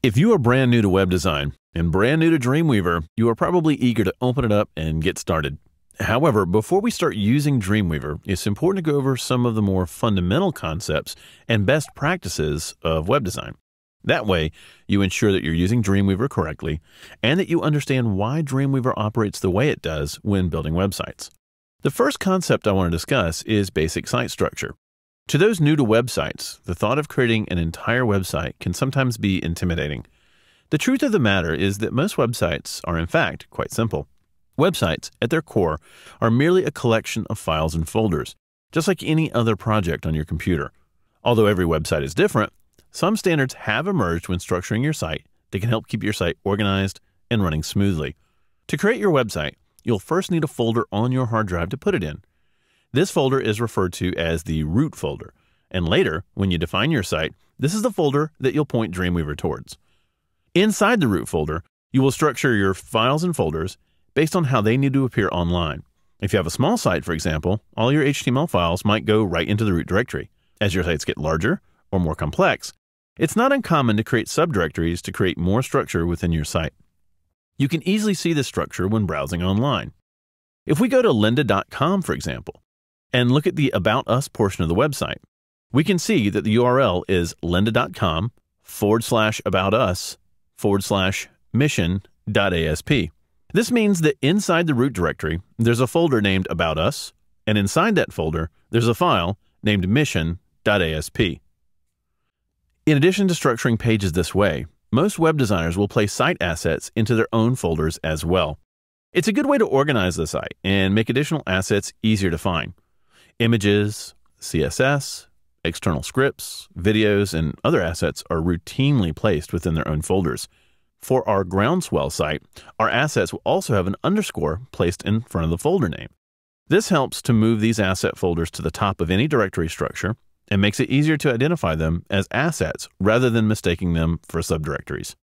If you are brand new to web design and brand new to Dreamweaver, you are probably eager to open it up and get started. However, before we start using Dreamweaver, it's important to go over some of the more fundamental concepts and best practices of web design. That way, you ensure that you're using Dreamweaver correctly and that you understand why Dreamweaver operates the way it does when building websites. The first concept I want to discuss is basic site structure. To those new to websites, the thought of creating an entire website can sometimes be intimidating. The truth of the matter is that most websites are in fact quite simple. Websites, at their core, are merely a collection of files and folders, just like any other project on your computer. Although every website is different, some standards have emerged when structuring your site that can help keep your site organized and running smoothly. To create your website, you'll first need a folder on your hard drive to put it in. This folder is referred to as the root folder, and later, when you define your site, this is the folder that you'll point Dreamweaver towards. Inside the root folder, you will structure your files and folders based on how they need to appear online. If you have a small site, for example, all your HTML files might go right into the root directory. As your sites get larger or more complex, it's not uncommon to create subdirectories to create more structure within your site. You can easily see this structure when browsing online. If we go to lynda.com, for example, and look at the About Us portion of the website, we can see that the URL is lynda.com/aboutus/mission.asp. This means that inside the root directory, there's a folder named About Us, and inside that folder, there's a file named mission.asp. In addition to structuring pages this way, most web designers will place site assets into their own folders as well. It's a good way to organize the site and make additional assets easier to find. Images, CSS, external scripts, videos, and other assets are routinely placed within their own folders. For our Groundswell site, our assets will also have an underscore placed in front of the folder name. This helps to move these asset folders to the top of any directory structure and makes it easier to identify them as assets rather than mistaking them for subdirectories.